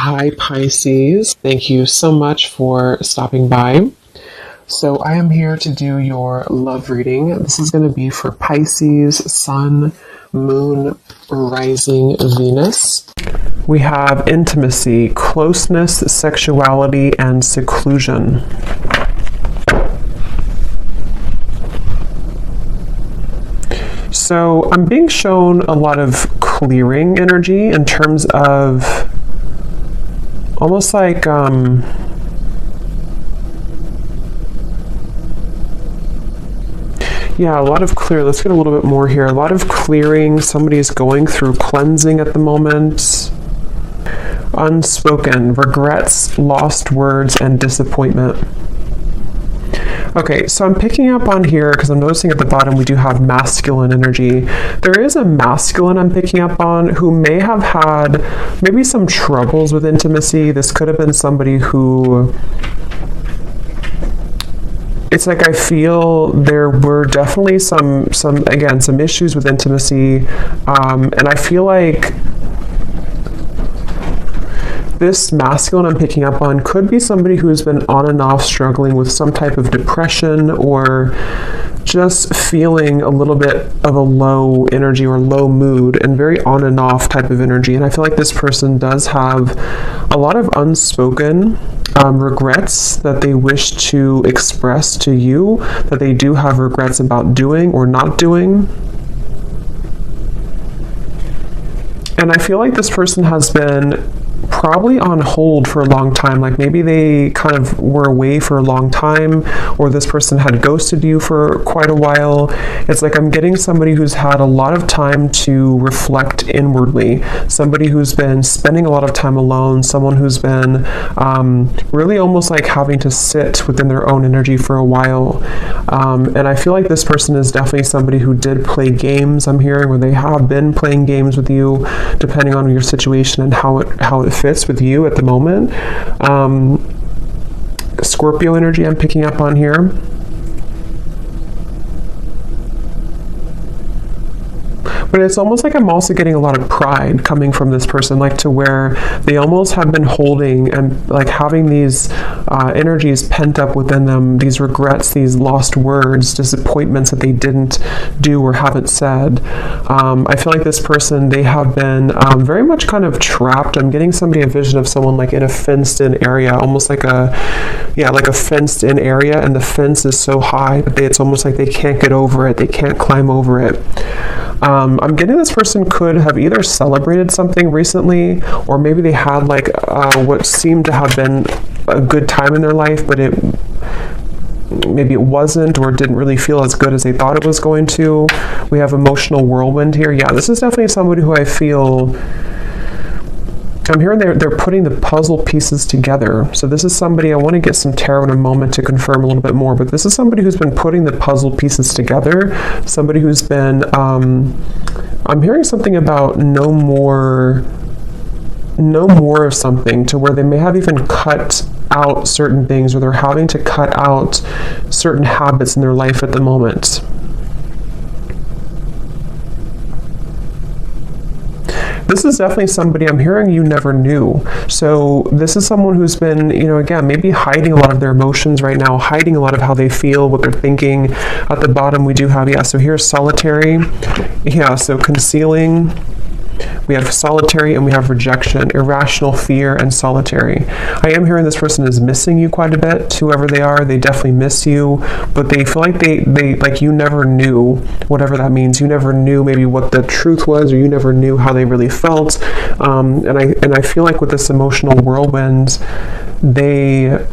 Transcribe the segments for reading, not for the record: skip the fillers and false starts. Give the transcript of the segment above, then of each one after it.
Hi, Pisces. Thank you so much for stopping by. So, I am here to do your love reading. This is going to be for Pisces, Sun, Moon, Rising, Venus. We have intimacy, closeness, sexuality, and seclusion. So, I'm being shown a lot of clearing energy in terms of almost like yeah, a lot of clear. Let's get a little bit more here. A lot of clearing. Somebody's going through cleansing at the moment. Unspoken regrets, lost words, and disappointment. Okay, so I'm picking up on here because I'm noticing at the bottom we do have masculine energy. There is a masculine I'm picking up on who may have had maybe some troubles with intimacy. This could have been somebody who, it's like I feel there were definitely some issues with intimacy, and I feel like this masculine I'm picking up on could be somebody who's been on and off struggling with some type of depression or just feeling a little bit of a low energy or low mood and very on and off type of energy. And I feel like this person does have a lot of unspoken regrets that they wish to express to you, that they do have regrets about doing or not doing. And I feel like this person has been probably on hold for a long time. Like maybe they kind of were away for a long time, or this person had ghosted you for quite a while. It's like I'm getting somebody who's had a lot of time to reflect inwardly, somebody who's been spending a lot of time alone, someone who's been really almost like having to sit within their own energy for a while. And I feel like this person is definitely somebody who did play games, I'm hearing, where they have been playing games with you, depending on your situation and how it fits with you at the moment. Scorpio energy I'm picking up on here. But it's almost like I'm also getting a lot of pride coming from this person, like to where they almost have been holding and like having these energies pent up within them, these regrets, these lost words, disappointments that they didn't do or haven't said. I feel like this person, they have been very much kind of trapped. I'm getting a vision of someone like in a fenced-in area, almost like a fenced-in area, and the fence is so high that it's almost like they can't get over it, they can't climb over it. I'm getting this person could have either celebrated something recently, or maybe they had like what seemed to have been a good time in their life, but maybe it wasn't, or didn't really feel as good as they thought it was going to. We have emotional whirlwind here. Yeah, this is definitely somebody who I feel, I'm hearing they're putting the puzzle pieces together. So this is somebody, I want to get some tarot in a moment to confirm a little bit more, but this is somebody who's been putting the puzzle pieces together, somebody who's been, I'm hearing something about no more of something, to where they may have even cut out certain things, or they're having to cut out certain habits in their life at the moment. This is definitely somebody I'm hearing you never knew. So this is someone who's been, again, maybe hiding a lot of their emotions right now, hiding a lot of how they feel, what they're thinking. At the bottom we do have, so here's solitary. Yeah, so concealing. We have solitary, and we have rejection, irrational fear, and solitary. I am hearing this person is missing you quite a bit. Whoever they are, they definitely miss you, but they feel like they like you never knew, whatever that means. You never knew maybe what the truth was, or you never knew how they really felt. And I feel like with this emotional whirlwind, this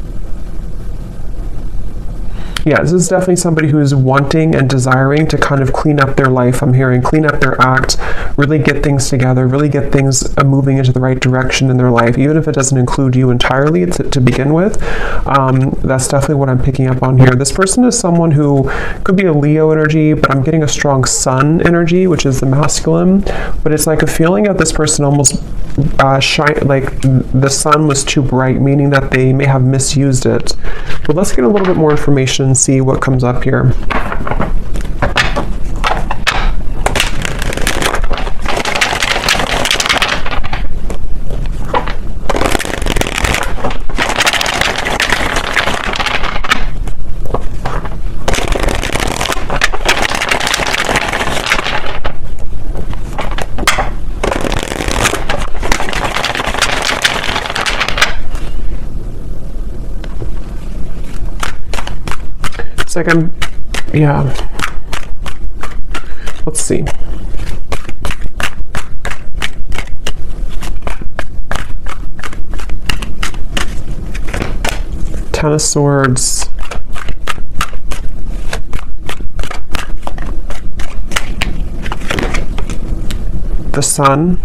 is definitely somebody who's wanting and desiring to kind of clean up their life. I'm hearing clean up their act, really get things together, really get things moving into the right direction in their life, even if it doesn't include you entirely to begin with. That's definitely what I'm picking up on here. This person is someone who could be a Leo energy, but I'm getting a strong Sun energy, which is the masculine. But it's like a feeling of this person almost like the sun was too bright, meaning that they may have misused it. But let's get a little bit more information and see what comes up here. It's like yeah. Let's see. Ten of Swords. The Sun.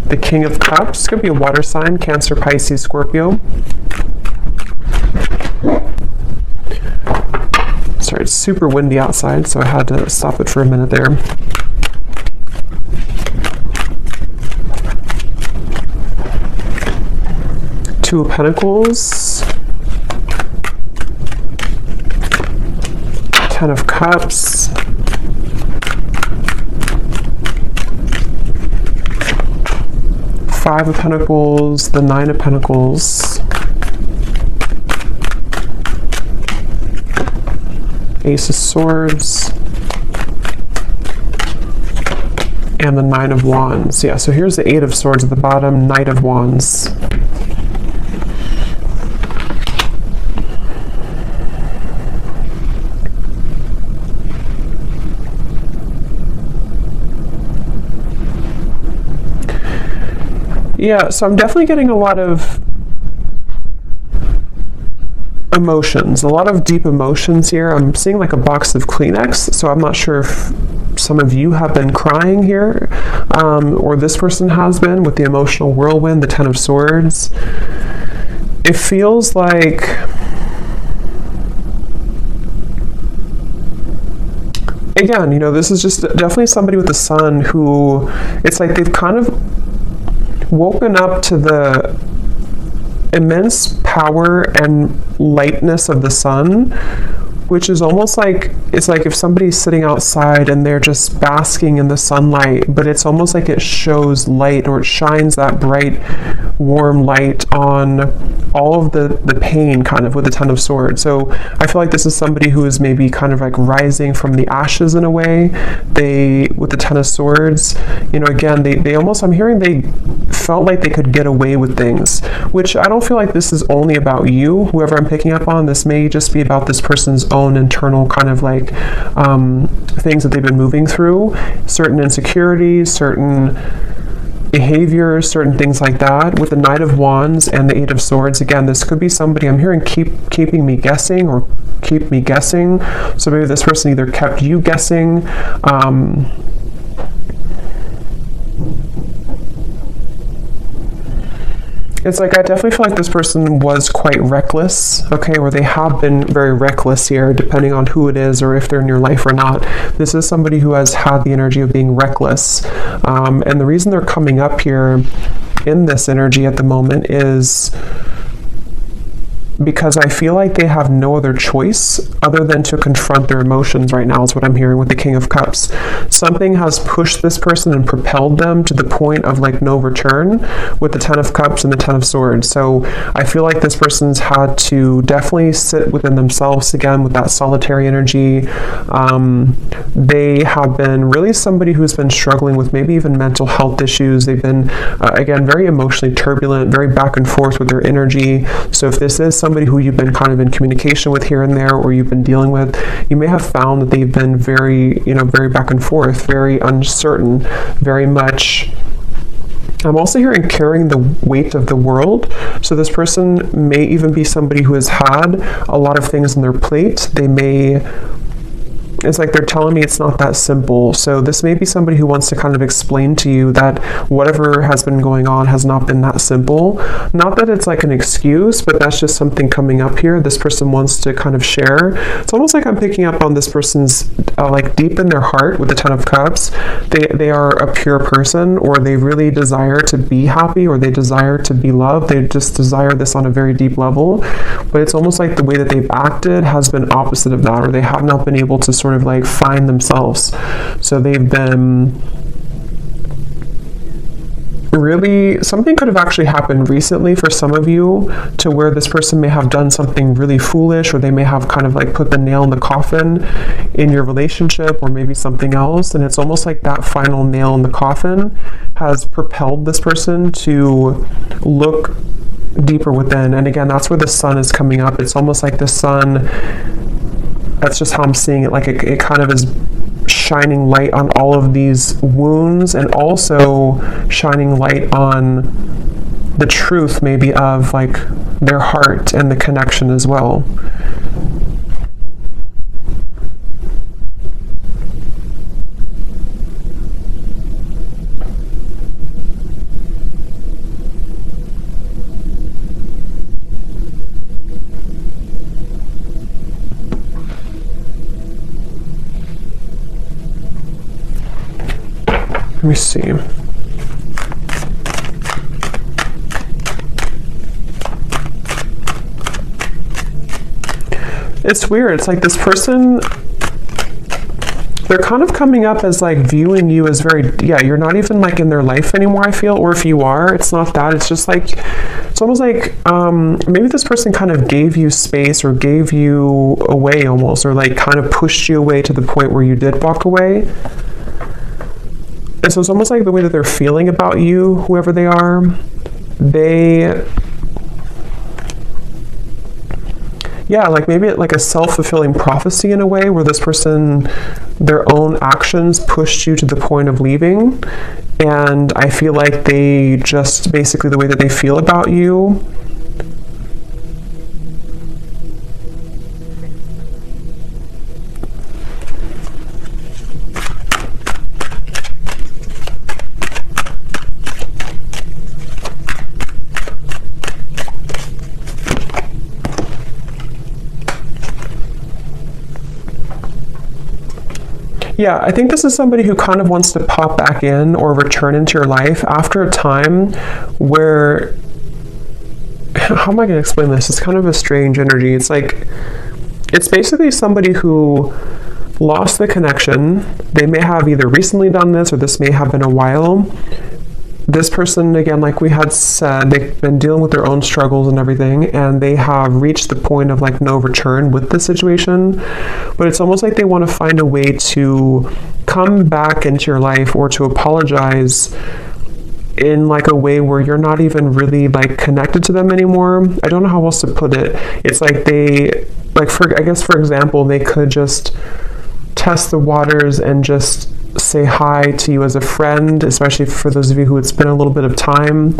The King of Cups. Could be a water sign, Cancer, Pisces, Scorpio. Sorry, it's super windy outside, so I had to stop it for a minute there. Two of Pentacles. Ten of Cups. Five of Pentacles, the Nine of Pentacles. Ace of Swords. And the Nine of Wands. Yeah, so here's the Eight of Swords at the bottom, Knight of Wands. Yeah, so I'm definitely getting a lot of emotions, a lot of deep emotions here. I'm seeing like a box of Kleenex, so I'm not sure if some of you have been crying here, or this person has been with the emotional whirlwind, the Ten of Swords. It feels like again, you know, this is just definitely somebody with the Sun who, it's like they've kind of woken up to the immense power and lightness of the Sun, which is almost like, it's like if somebody's sitting outside and they're just basking in the sunlight, but it's almost like it shows light, or it shines that bright, warm light on all of the pain kind of with the Ten of Swords. So I feel like this is somebody who is maybe kind of like rising from the ashes in a way. They, with the Ten of Swords, you know, again, they almost, I'm hearing they felt like they could get away with things, which I don't feel like this is only about you, whoever I'm picking up on. This may just be about this person's own internal kind of like things that they've been moving through, certain insecurities, certain behaviors, certain things like that. With the Knight of Wands and the Eight of Swords, again, this could be somebody, I'm hearing keeping me guessing, or keep me guessing. So maybe this person either kept you guessing, it's like I definitely feel like this person was quite reckless, okay, or they have been very reckless here, depending on who it is or if they're in your life or not. This is somebody who has had the energy of being reckless. And the reason they're coming up here in this energy at the moment is because I feel like they have no other choice other than to confront their emotions right now, is what I'm hearing with the King of Cups. Something has pushed this person and propelled them to the point of like no return with the Ten of Cups and the Ten of Swords. So I feel like this person's had to definitely sit within themselves again with that solitary energy. They have been really somebody who's been struggling with maybe even mental health issues. They've been, again, very emotionally turbulent, very back and forth with their energy. So if this is somebody who you've been kind of in communication with here and there, or you've been dealing with, you may have found that they've been very, you know, very back and forth, very uncertain, very much. I'm also hearing carrying the weight of the world. So this person may even be somebody who has had a lot of things on their plate. They may, it's like they're telling me it's not that simple. So this may be somebody who wants to kind of explain to you that whatever has been going on has not been that simple. Not that it's like an excuse, but that's just something coming up here. This person wants to kind of share. It's almost like I'm picking up on this person's like deep in their heart with the Ten of Cups. They are a pure person, or they really desire to be happy, or they desire to be loved. They just desire this on a very deep level. But it's almost like the way that they've acted has been opposite of that, or they have not been able to sort of like find themselves. So they've been really, something could have actually happened recently for some of you, to where this person may have done something really foolish, or they may have kind of like put the nail in the coffin in your relationship, or maybe something else. And it's almost like that final nail in the coffin has propelled this person to look deeper within. And again, that's where the sun is coming up. It's almost like the sun, that's just how I'm seeing it, like it kind of is shining light on all of these wounds, and also shining light on the truth maybe of like their heart and the connection as well. Let me see. It's weird. It's like this person, they're kind of coming up as like viewing you as very, yeah, you're not even like in their life anymore, I feel. Or if you are, it's not that. It's just like, it's almost like maybe this person kind of gave you space, or gave you away almost, or like kind of pushed you away to the point where you did walk away. And so it's almost like the way that they're feeling about you, whoever they are, yeah, like maybe like a self-fulfilling prophecy in a way, where this person, their own actions pushed you to the point of leaving. And I feel like they just, basically the way that they feel about you, yeah, I think this is somebody who kind of wants to pop back in or return into your life after a time where, how am I going to explain this? It's kind of a strange energy. It's like, it's basically somebody who lost the connection. They may have either recently done this, or this may have been a while. This person, again, like we had said, they've been dealing with their own struggles and everything, and they have reached the point of like no return with the situation. But it's almost like they want to find a way to come back into your life, or to apologize in like a way where you're not even really like connected to them anymore. I don't know how else to put it. It's like they, like I guess for example, they could just test the waters and just say hi to you as a friend, especially for those of you who it's been a little bit of time.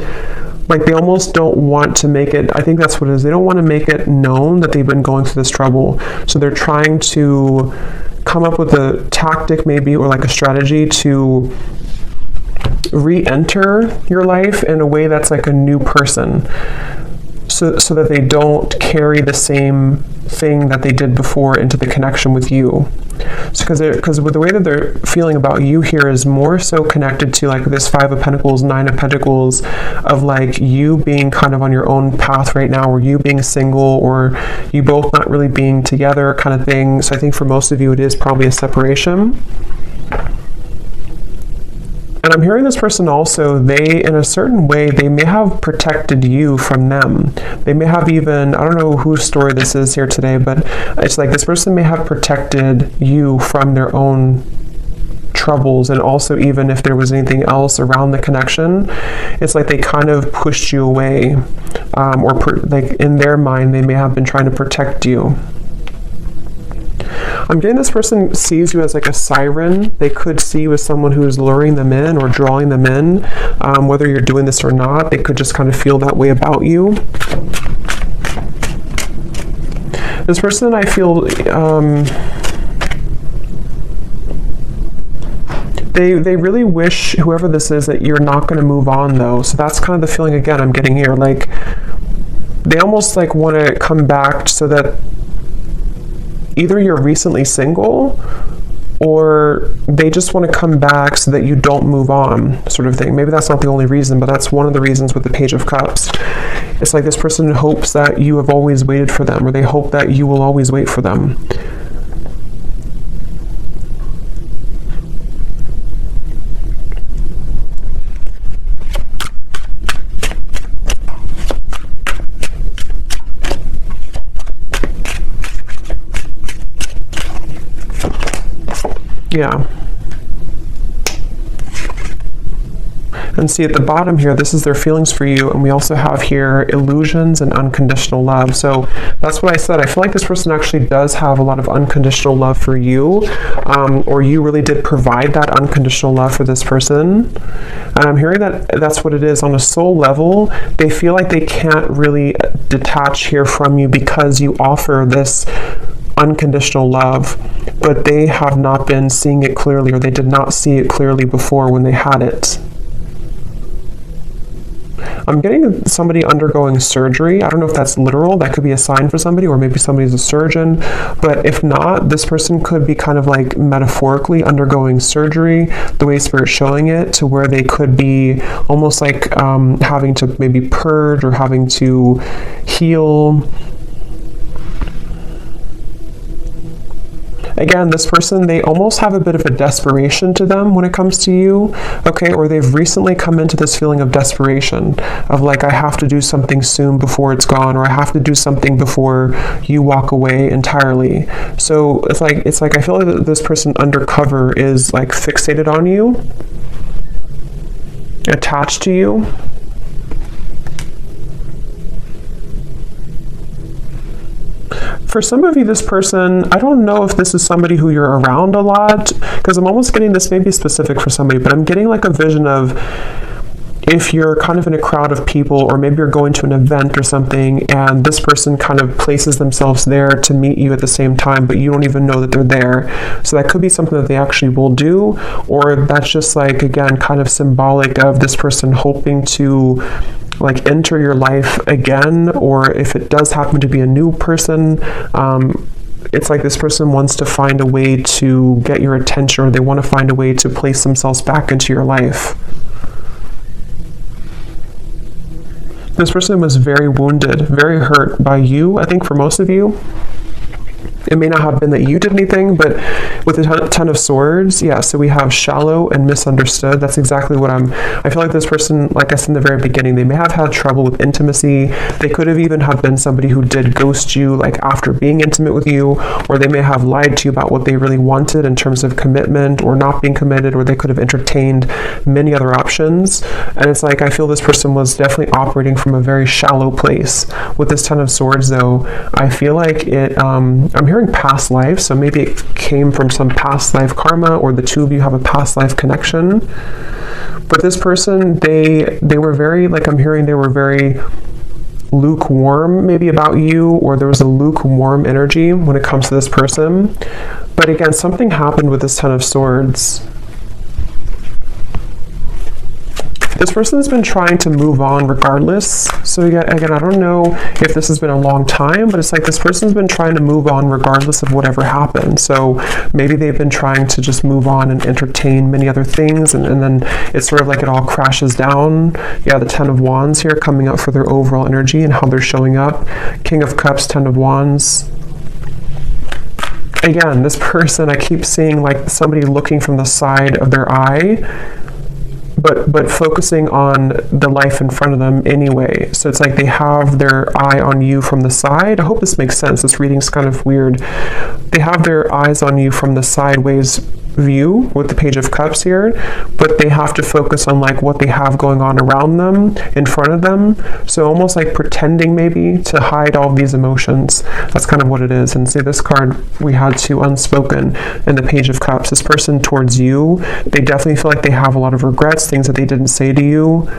Like they almost don't want to make it, I think that's what it is, they don't want to make it known that they've been going through this trouble. So they're trying to come up with a tactic maybe, or like a strategy to re-enter your life in a way that's like a new person, so that they don't carry the same thing that they did before into the connection with you. So because with the way that they're feeling about you here is more so connected to like this 5 of Pentacles, 9 of Pentacles, of like you being kind of on your own path right now, or you being single, or you both not really being together kind of thing. So I think for most of you it is probably a separation. And I'm hearing this person also, they, in a certain way, they may have protected you from them. They may have even, I don't know whose story this is here today, but it's like this person may have protected you from their own troubles. And also, even if there was anything else around the connection, it's like they kind of pushed you away, like in their mind, they may have been trying to protect you. I'm getting this person sees you as like a siren. They could see you as someone who is luring them in or drawing them in. Whether you're doing this or not, they could just kind of feel that way about you. This person, I feel, they really wish, whoever this is, that you're not going to move on though. So that's kind of the feeling again I'm getting here. Like they almost like want to come back so that either you're recently single, or they just want to come back so that you don't move on, sort of thing. Maybe that's not the only reason, but that's one of the reasons with the Page of Cups. It's like this person hopes that you have always waited for them, or they hope that you will always wait for them. Yeah. And see at the bottom here, this is their feelings for you. And we also have here illusions and unconditional love. So that's what I said. I feel like this person actually does have a lot of unconditional love for you, or you really did provide that unconditional love for this person. And I'm hearing that that's what it is. On a soul level, they feel like they can't really detach here from you because you offer this unconditional love, but they have not been seeing it clearly, or they did not see it clearly before when they had it. I'm getting somebody undergoing surgery. I don't know if that's literal. That could be a sign for somebody, or maybe somebody's a surgeon. But if not, this person could be kind of like metaphorically undergoing surgery, the way Spirit's showing it, to where they could be almost like having to maybe purge or having to heal. Again, this person, they almost have a bit of a desperation to them when it comes to you, okay? Or they've recently come into this feeling of desperation, of like, I have to do something soon before it's gone, or I have to do something before you walk away entirely. So it's like I feel like this person undercover is like fixated on you, attached to you. For some of you, this person, I don't know if this is somebody who you're around a lot, because I'm almost getting this may be specific for somebody, but I'm getting like a vision of if you're kind of in a crowd of people, or maybe you're going to an event or something, and this person kind of places themselves there to meet you at the same time, but you don't even know that they're there. So that could be something that they actually will do, or that's just like, again, kind of symbolic of this person hoping to like enter your life again, or if it does happen to be a new person, it's like this person wants to find a way to get your attention, or they want to find a way to place themselves back into your life. This person was very wounded, very hurt by you, I think for most of you. It may not have been that you did anything, but with a Ten of Swords, yeah, so we have shallow and misunderstood. That's exactly what I feel like this person, like I said in the very beginning, they may have had trouble with intimacy. They could have even have been somebody who did ghost you, like after being intimate with you, or they may have lied to you about what they really wanted in terms of commitment or not being committed, or they could have entertained many other options. And it's like, I feel this person was definitely operating from a very shallow place. With this Ten of Swords, though, I feel like it, I'm hearing past life, so maybe it came from some past life karma, or the two of you have a past life connection. But this person, they were very, like I'm hearing, they were very lukewarm maybe about you, or there was a lukewarm energy when it comes to this person. But again, something happened with this Ten of Swords. This person has been trying to move on regardless. So again, I don't know if this has been a long time, but it's like this person's been trying to move on regardless of whatever happened. So maybe they've been trying to just move on and entertain many other things, and then it's sort of like it all crashes down. Yeah, the Ten of Wands here coming up for their overall energy and how they're showing up. King of Cups, Ten of Wands. Again, this person, I keep seeing like somebody looking from the side of their eye, but focusing on the life in front of them anyway. So it's like they have their eye on you from the side. I hope this makes sense. This reading's kind of weird. They have their eyes on you from the sideways view with the Page of Cups here, but they have to focus on like what they have going on around them, in front of them. So almost like pretending maybe to hide all these emotions. That's kind of what it is. And see, this card we had to unspoken and the Page of Cups. This person towards you, they definitely feel like they have a lot of regrets, things that they didn't say to you.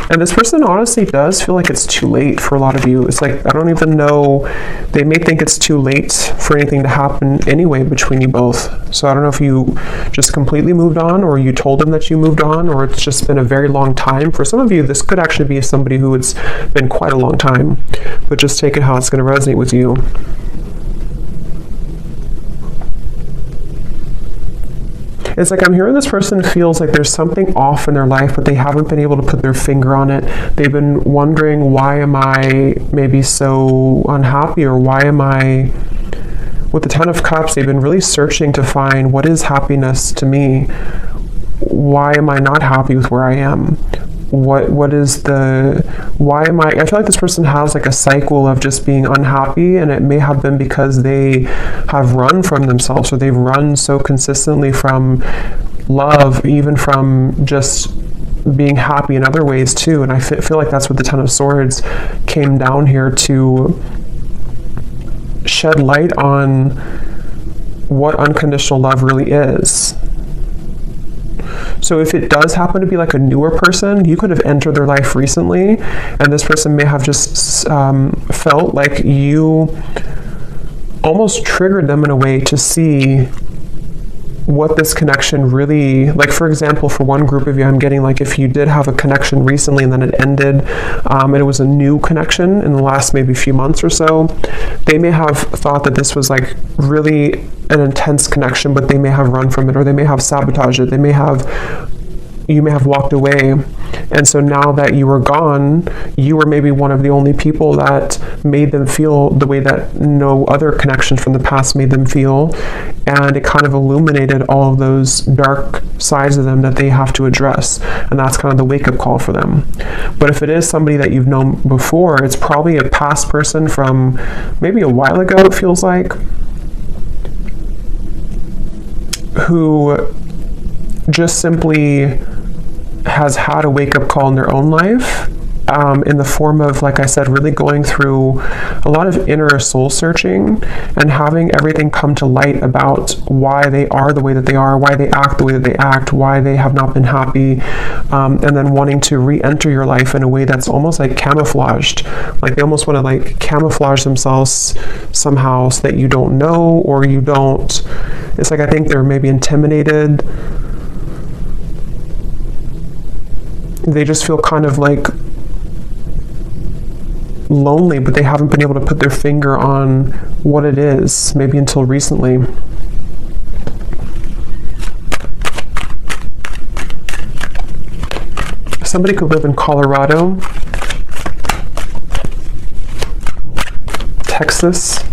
And this person honestly does feel like it's too late for a lot of you. It's like, I don't even know, they may think it's too late for anything to happen anyway between you both. So I don't know if you just completely moved on, or you told them that you moved on, or it's just been a very long time. For some of you, this could actually be somebody who it's been quite a long time, but just take it how it's going to resonate with you. It's like I'm hearing this person feels like there's something off in their life, but they haven't been able to put their finger on it. They've been wondering, why am I maybe so unhappy, or why am I... With the Ten of Cups, they've been really searching to find what is happiness to me. why am I not happy with where I am? What is the, why am I feel like this person has like a cycle of just being unhappy, and it may have been because they have run from themselves, or they've run so consistently from love, even from just being happy in other ways too. And I feel like that's what the Ten of Swords came down here to shed light on, what unconditional love really is. So if it does happen to be like a newer person, you could have entered their life recently, and this person may have just felt like you almost triggered them in a way to see what this connection really, like for example, for one group of you, I'm getting like if you did have a connection recently and then it ended, and it was a new connection in the last maybe few months or so, they may have thought that this was like really an intense connection, but they may have run from it, or they may have sabotaged it. You may have walked away. And so now that you were gone, you were maybe one of the only people that made them feel the way that no other connections from the past made them feel. And it kind of illuminated all of those dark sides of them that they have to address. And that's kind of the wake-up call for them. But if it is somebody that you've known before, it's probably a past person from maybe a while ago, it feels like, who just simply has had a wake-up call in their own life, in the form of, like I said, really going through a lot of inner soul searching and having everything come to light about why they are the way that they are, why they act the way that they act, why they have not been happy, and then wanting to re-enter your life in a way that's almost like camouflaged. Like they almost want to like camouflage themselves somehow so that you don't know, or you don't. It's like I think they're maybe intimidated. They just feel kind of like lonely, but they haven't been able to put their finger on what it is, maybe until recently. Somebody could live in Colorado, Texas,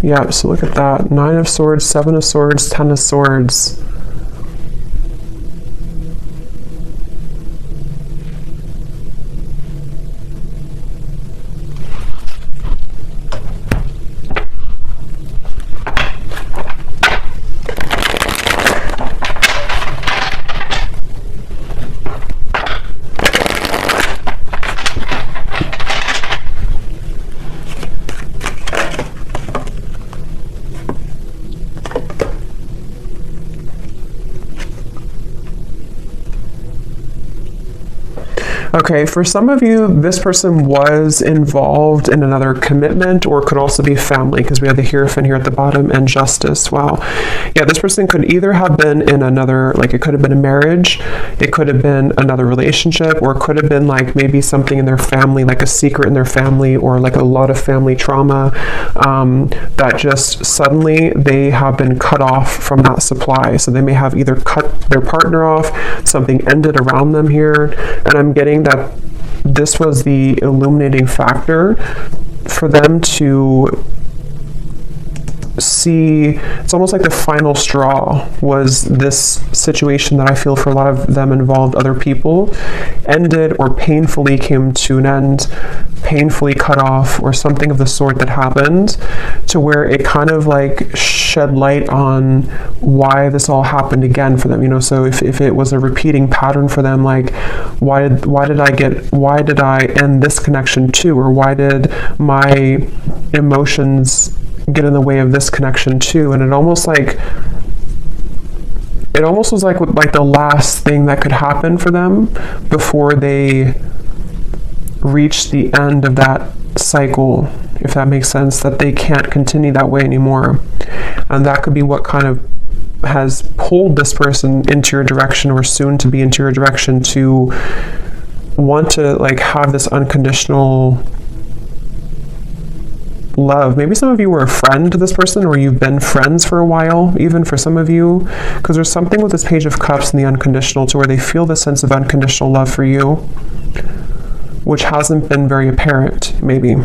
yeah, so look at that. 9 of Swords, 7 of Swords, 10 of Swords. Okay, for some of you, this person was involved in another commitment, or could also be family, because we have the Hierophant here at the bottom and Justice. Wow. Yeah, this person could either have been in another, like it could have been a marriage, it could have been another relationship, or it could have been like maybe something in their family, like a secret in their family, or like a lot of family trauma, that just suddenly they have been cut off from that supply. So they may have either cut their partner off, something ended around them here, and I'm getting that this was the illuminating factor for them to see. It's almost like the final straw was this situation that I feel for a lot of them involved other people, ended or painfully came to an end, painfully cut off, or something of the sort that happened, to where it kind of like shed light on why this all happened again for them, you know. So if it was a repeating pattern for them, like why did I end this connection too, or why did my emotions get in the way of this connection too? And it almost was like the last thing that could happen for them before they reach the end of that cycle, if that makes sense, that they can't continue that way anymore. And that could be what kind of has pulled this person into your direction, or soon to be into your direction, to want to like have this unconditional love. Maybe some of you were a friend to this person, or you've been friends for a while, even for some of you, because there's something with this Page of Cups and the unconditional, to where they feel the sense of unconditional love for you. which hasn't been very apparent, maybe.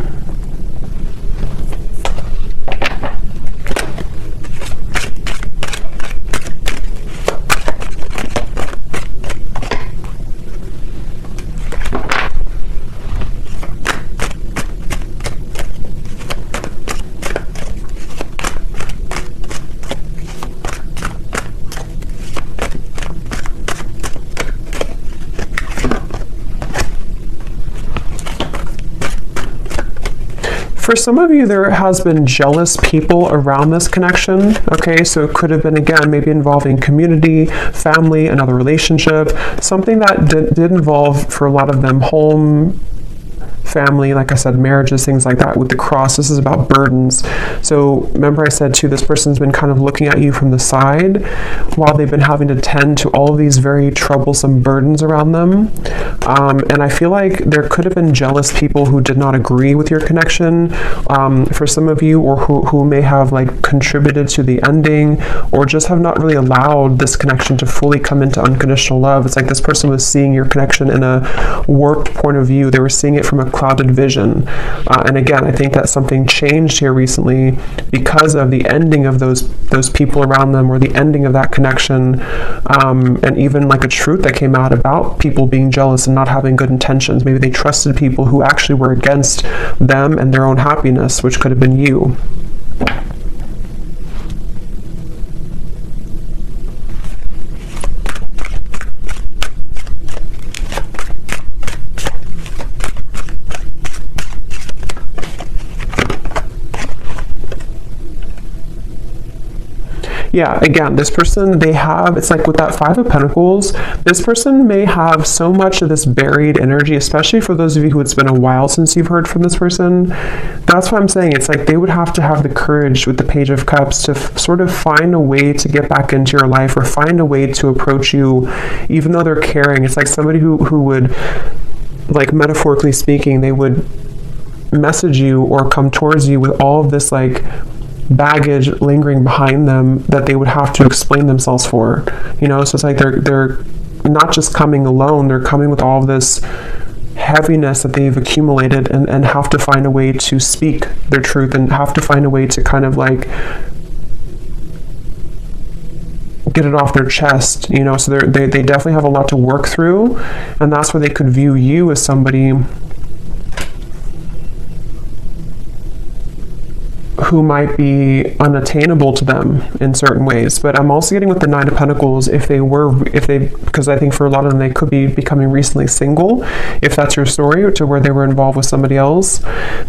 For some of you, there has been jealous people around this connection, okay? So it could have been, again, maybe involving community, family, another relationship, something that did involve, for a lot of them, home, family, like I said, marriages, things like that. With the cross, this is about burdens. So remember I said too, this person's been kind of looking at you from the side while they've been having to tend to all of these very troublesome burdens around them. And I feel like there could have been jealous people who did not agree with your connection, for some of you, or who may have like contributed to the ending, or just have not really allowed this connection to fully come into unconditional love. It's like this person was seeing your connection in a warped point of view. They were seeing it from a clouded vision. And again, I think that something changed here recently because of the ending of those people around them, or the ending of that connection, and even like a truth that came out about people being jealous and not having good intentions. Maybe they trusted people who actually were against them and their own happiness, which could have been you. Yeah, again, this person, it's like with that Five of Pentacles, this person may have so much of this buried energy, especially for those of you who it's been a while since you've heard from this person. That's what I'm saying. It's like they would have to have the courage with the Page of Cups to sort of find a way to get back into your life, or find a way to approach you, even though they're caring. It's like somebody who would, like metaphorically speaking, they would message you or come towards you with all of this like baggage lingering behind them that they would have to explain themselves for, so it's like they're not just coming alone, they're coming with all of this heaviness that they've accumulated, and have to find a way to speak their truth, and have to find a way to kind of like get it off their chest, so they definitely have a lot to work through, and that's where they could view you as somebody who might be unattainable to them in certain ways. But I'm also getting with the Nine of Pentacles, because I think for a lot of them, they could be becoming recently single, if that's your story, to where they were involved with somebody else.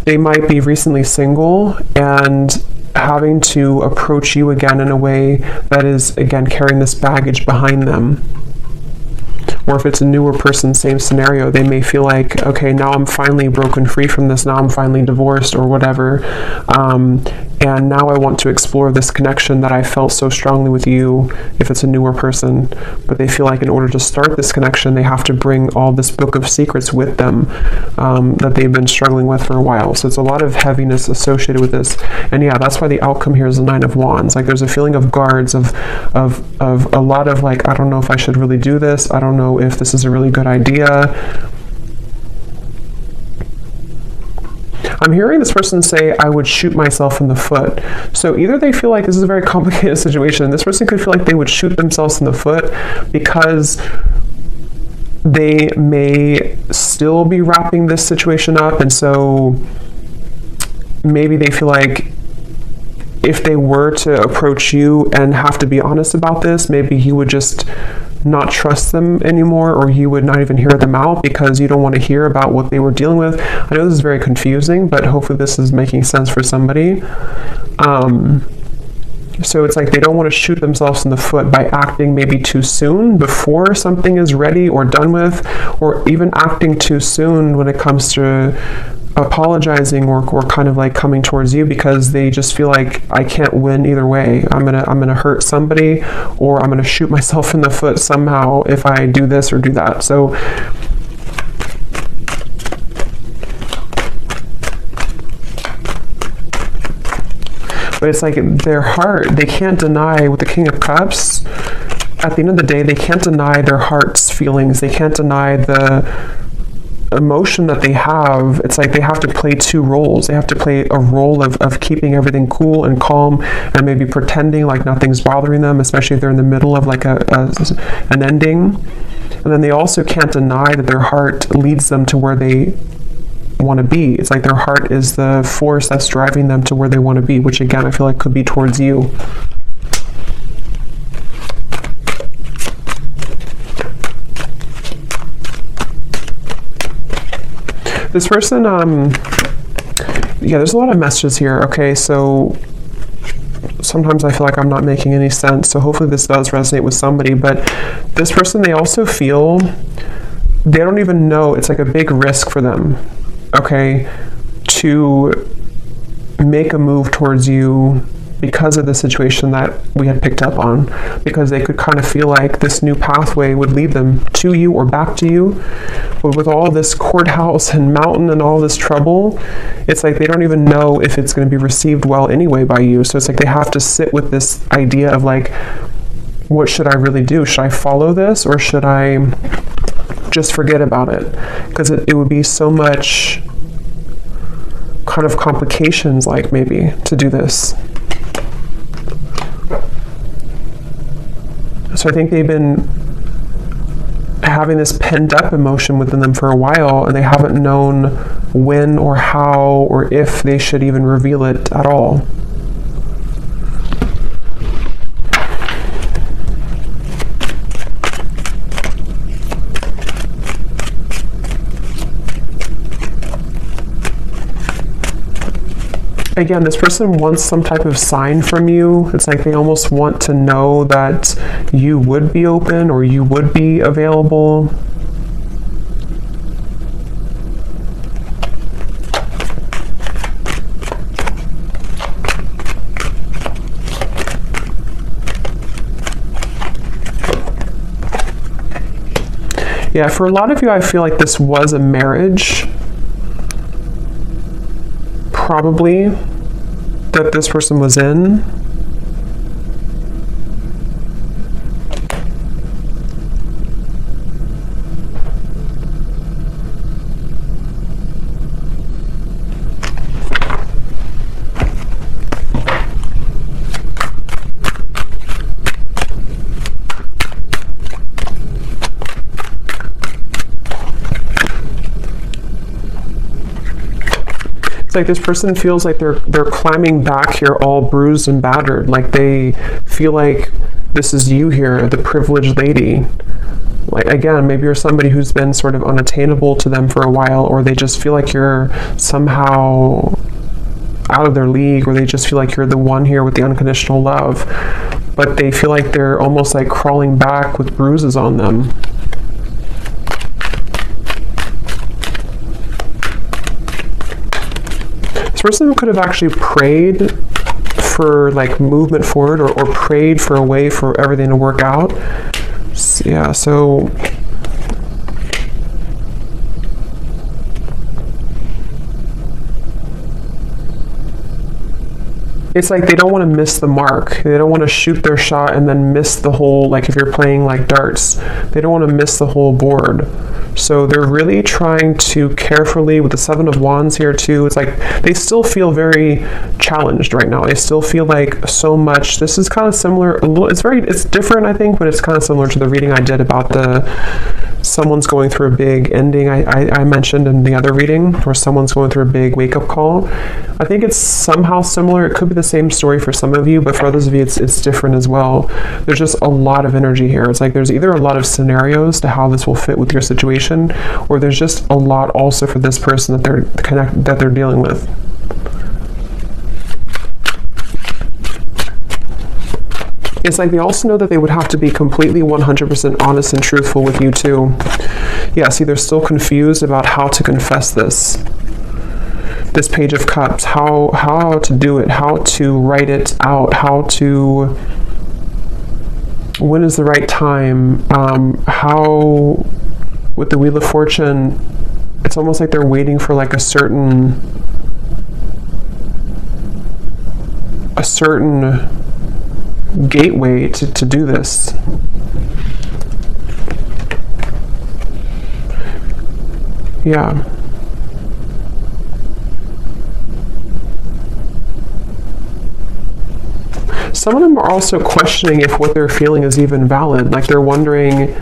They might be recently single and having to approach you again in a way that is, again, carrying this baggage behind them. Or if it's a newer person, same scenario, they may feel like, okay, now I'm finally broken free from this, now I'm finally divorced or whatever, and now I want to explore this connection that I felt so strongly with you, if it's a newer person. But they feel like in order to start this connection, they have to bring all this book of secrets with them, that they've been struggling with for a while. So it's a lot of heaviness associated with this. And yeah, that's why the outcome here is the Nine of Wands. Like there's a feeling of guards, of a lot of like, I don't know if I should really do this, I don't know if this is a really good idea. I'm hearing this person say, I would shoot myself in the foot. So either they feel like this is a very complicated situation. This person could feel like they would shoot themselves in the foot because they may still be wrapping this situation up. And so maybe they feel like if they were to approach you and have to be honest about this, maybe you would just not trust them anymore, or you would not even hear them out because you don't want to hear about what they were dealing with. I know this is very confusing, but hopefully this is making sense for somebody. So it's like they don't want to shoot themselves in the foot by acting maybe too soon before something is ready or done with, or even acting too soon when it comes to apologizing or kind of like coming towards you, because they just feel like I can't win either way. I'm gonna hurt somebody, or I'm gonna shoot myself in the foot somehow if I do this or do that. So but it's like their heart, they can't deny, with the King of Cups, at the end of the day, they can't deny their heart's feelings. They can't deny emotion that they have, it's like they have to play two roles. They have to play a role of keeping everything cool and calm and maybe pretending like nothing's bothering them, especially if they're in the middle of like an ending. And then they also can't deny that their heart leads them to where they want to be. It's like their heart is the force that's driving them to where they want to be, which again, I feel like could be towards you. This person, yeah, there's a lot of messages here. Okay, so sometimes I feel like I'm not making any sense, so hopefully this does resonate with somebody. But this person, they also feel, they don't even know, it's like a big risk for them, okay, to make a move towards you because of the situation that we had picked up on, because they could kind of feel like this new pathway would lead them to you or back to you. But with all this courthouse and mountain and all this trouble, it's like they don't even know if it's going to be received well anyway by you. So it's like they have to sit with this idea of like, what should I really do? Should I follow this, or should I just forget about it? Because it would be so much kind of complications, like maybe, to do this. So I think they've been having this pent up emotion within them for a while, and they haven't known when or how or if they should even reveal it at all. Again, this person wants some type of sign from you. It's like they almost want to know that you would be open or you would be available. Yeah, for a lot of you, I feel like this was a marriage. Probably that this person was in. It's like this person feels like they're climbing back here all bruised and battered. Like they feel like this is you here, the privileged lady. Like again, maybe you're somebody who's been sort of unattainable to them for a while, or they just feel like you're somehow out of their league, or they just feel like you're the one here with the unconditional love. But they feel like they're almost like crawling back with bruises on them. Person could have actually prayed for like movement forward, or prayed for a way for everything to work out. Yeah, so it's like they don't want to miss the mark. They don't want to shoot their shot and then miss the whole, like if you're playing like darts, they don't want to miss the whole board. So they're really trying to carefully, with the Seven of Wands here too, it's like they still feel very challenged right now. They still feel like so much. This is kind of similar, a little, it's different I think, but it's kind of similar to the reading I did about someone's going through a big ending I mentioned in the other reading, where someone's going through a big wake-up call. I think it's somehow similar. It could be the same story for some of you, but for others of you it's different as well. There's just a lot of energy here. It's like there's either a lot of scenarios to how this will fit with your situation, or there's just a lot also for this person that they're dealing with. It's like they also know that they would have to be completely 100% honest and truthful with you too. Yeah, see, they're still confused about how to confess this Page of Cups, how to do it, how to write it out, when is the right time, how, with the Wheel of Fortune, it's almost like they're waiting for like a certain gateway to do this. Yeah. Some of them are also questioning if what they're feeling is even valid. Like they're wondering,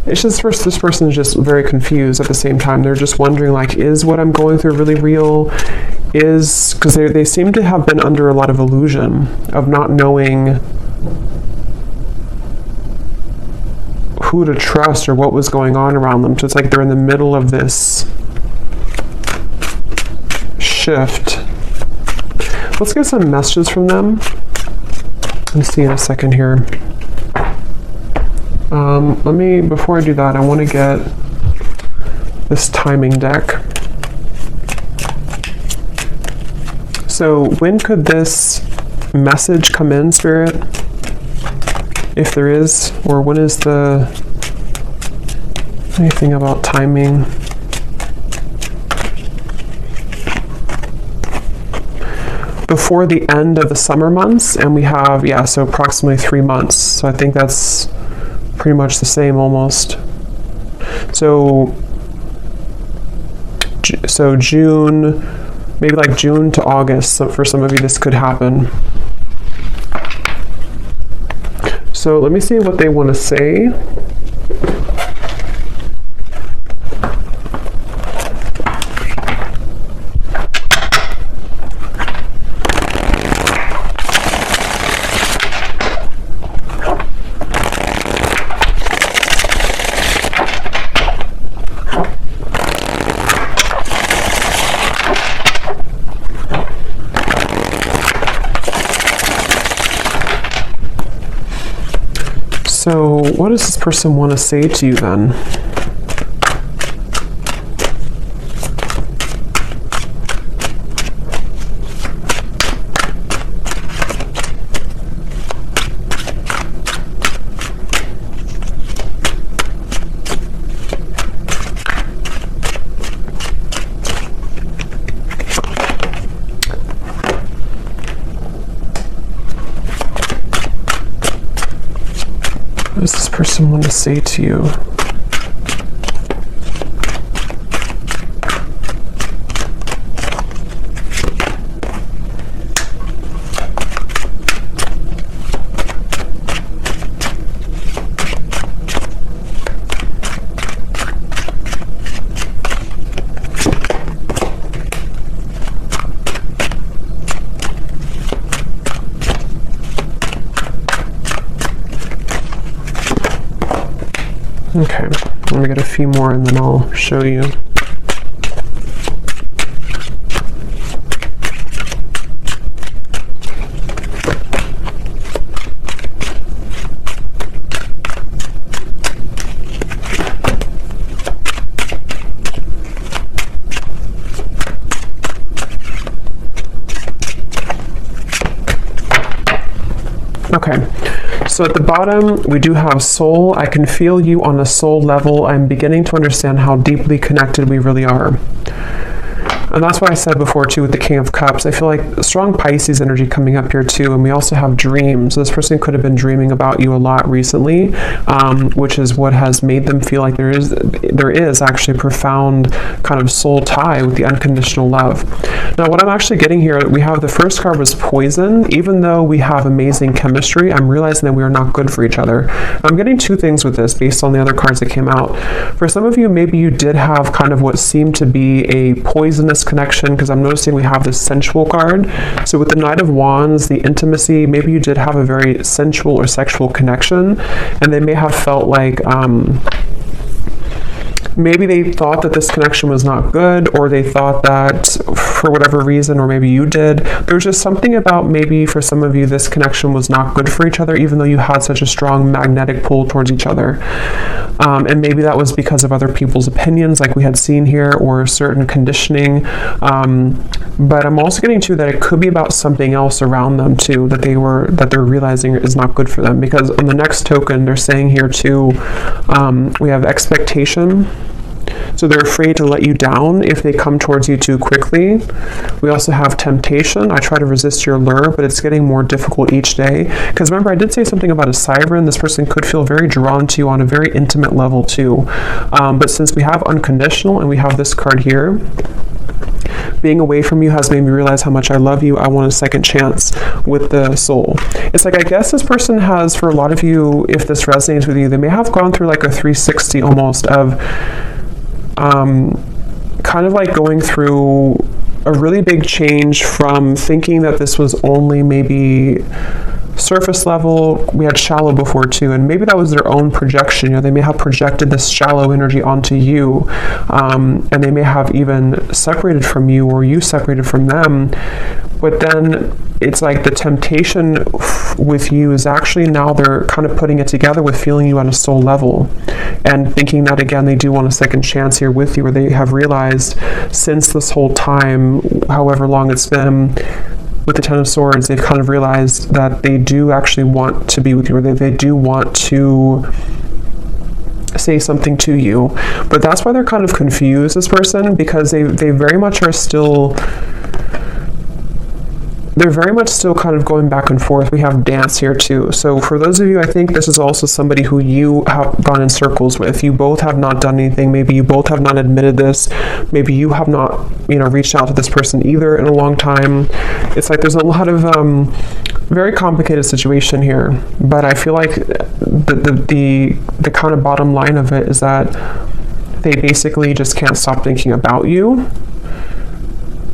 it's just this person is just very confused at the same time. They're just wondering, like, is what I'm going through really real? Because they seem to have been under a lot of illusion of not knowing who to trust or what was going on around them. So it's like they're in the middle of this shift. Let's get some messages from them. Let's see in a second here. Before I do that, I want to get this timing deck. So when could this message come in, Spirit? If there is, or when is anything about timing? Before the end of the summer months, and we have, so approximately 3 months. So I think that's pretty much the same almost. So June, maybe like June to August. So for some of you, this could happen. So let me see what they want to say. So what does this person want to say to you then? What does this person want to say to you? Okay, let me get a few more and then I'll show you. Okay. So at the bottom, we do have soul. I can feel you on a soul level. I'm beginning to understand how deeply connected we really are. And that's what I said before too with the King of Cups. I feel like a strong Pisces energy coming up here too. And we also have dreams. So this person could have been dreaming about you a lot recently, which is what has made them feel like there is actually a profound kind of soul tie with the unconditional love. Now what I'm actually getting here, we have the first card was poison. Even though we have amazing chemistry, I'm realizing that we are not good for each other. I'm getting two things with this based on the other cards that came out. For some of you, maybe you did have kind of what seemed to be a poisonous connection, because I'm noticing we have this sensual card. So with the Knight of Wands, the intimacy, maybe you did have a very sensual or sexual connection, and they may have felt like maybe they thought that this connection was not good, or they thought that for whatever reason, or maybe you did, there's just something about maybe for some of you this connection was not good for each other, even though you had such a strong magnetic pull towards each other. And maybe that was because of other people's opinions like we had seen here, or certain conditioning. But I'm also getting to that it could be about something else around them too, that they're realizing is not good for them. Because on the next token, they're saying here too, we have expectation. So they're afraid to let you down if they come towards you too quickly. We also have temptation. I try to resist your lure, but it's getting more difficult each day. Because remember, I did say something about a siren. This person could feel very drawn to you on a very intimate level too. But since we have unconditional and we have this card here, being away from you has made me realize how much I love you. I want a second chance with the soul. It's like, I guess this person has, for a lot of you, if this resonates with you, they may have gone through like a 360 almost of kind of like going through a really big change from thinking that this was only maybe surface level. We had shallow before too, and maybe that was their own projection. You know, they may have projected this shallow energy onto you, and they may have even separated from you, or you separated from them. But then it's like the temptation with you is actually now they're kind of putting it together with feeling you on a soul level and thinking that, again, they do want a second chance here with you, or they have realized since this whole time, however long it's been, with the Ten of Swords, they've kind of realized that they do actually want to be with you, or they do want to say something to you. But that's why they're kind of confused, this person, because they very much are still, they're very much still kind of going back and forth. We have dance here too. So for those of you, I think this is also somebody who you have gone in circles with. You both have not done anything. Maybe you both have not admitted this. Maybe you have not, you know, reached out to this person either in a long time. It's like there's a lot of very complicated situation here. But I feel like the kind of bottom line of it is that they basically just can't stop thinking about you,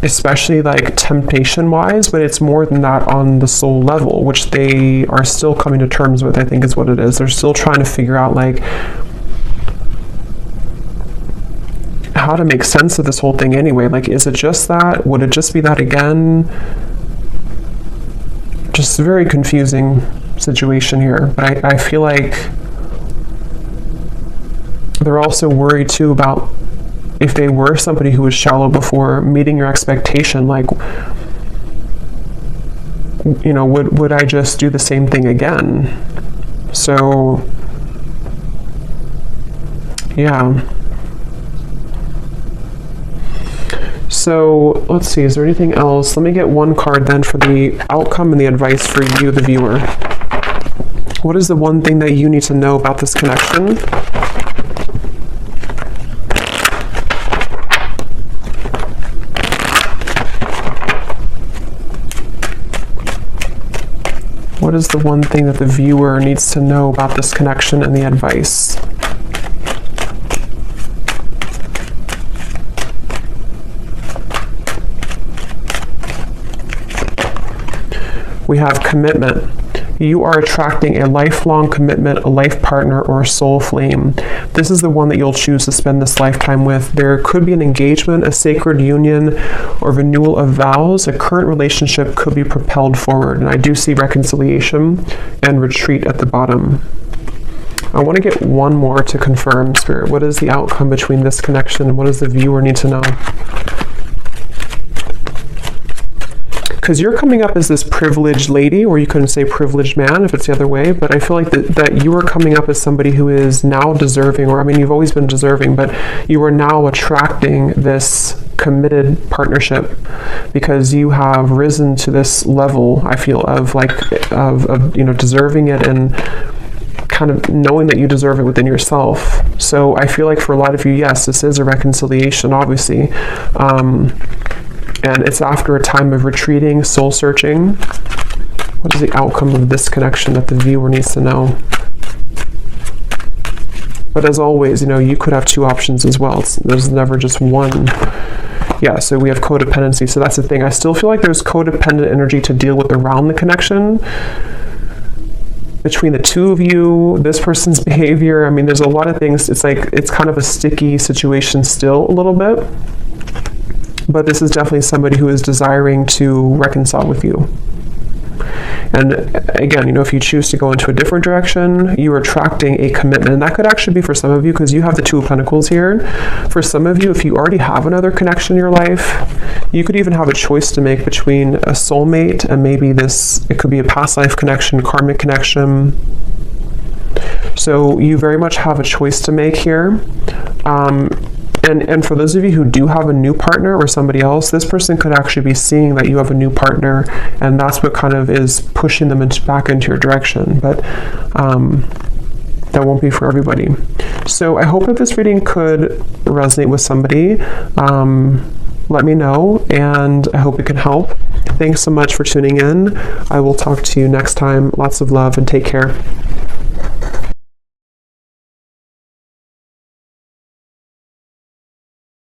especially like temptation wise, but it's more than that on the soul level, which they are still coming to terms with, I think is what it is. They're still trying to figure out like how to make sense of this whole thing anyway. Like, is it just that? Would it just be that again? Just a very confusing situation here. But I feel like they're also worried too about if they were somebody who was shallow before, meeting your expectation, like, you know, would I just do the same thing again? So, yeah. So, let's see, is there anything else? Let me get one card then for the outcome and the advice for you, the viewer. What is the one thing that you need to know about this connection? What is the one thing that the viewer needs to know about this connection and the advice? We have commitment. You are attracting a lifelong commitment, a life partner, or a soul flame. This is the one that you'll choose to spend this lifetime with. There could be an engagement, a sacred union, or renewal of vows. A current relationship could be propelled forward. And I do see reconciliation and retreat at the bottom. I want to get one more to confirm, Spirit. What is the outcome between this connection and what does the viewer need to know? Because you're coming up as this privileged lady, or you couldn't say privileged man if it's the other way, but I feel like that you are coming up as somebody who is now deserving, or I mean, you've always been deserving, but you are now attracting this committed partnership because you have risen to this level, I feel, of like, of you know, deserving it and kind of knowing that you deserve it within yourself. So I feel like for a lot of you, yes, this is a reconciliation, obviously. And it's after a time of retreating, soul searching. What is the outcome of this connection that the viewer needs to know? But as always, you know, you could have two options as well. There's never just one. Yeah, so we have codependency. So that's the thing. I still feel like there's codependent energy to deal with around the connection between the two of you, this person's behavior. I mean, there's a lot of things. It's like, it's kind of a sticky situation still a little bit. But this is definitely somebody who is desiring to reconcile with you. And again, you know, if you choose to go into a different direction, you are attracting a commitment. And that could actually be for some of you, because you have the Two of Pentacles here. For some of you, if you already have another connection in your life, you could even have a choice to make between a soulmate and maybe this, it could be a past life connection, karmic connection. So you very much have a choice to make here. And for those of you who do have a new partner or somebody else, this person could actually be seeing that you have a new partner, and that's what kind of is pushing them back into your direction. But that won't be for everybody. So I hope that this reading could resonate with somebody. Let me know, and I hope it can help. Thanks so much for tuning in. I will talk to you next time. Lots of love and take care.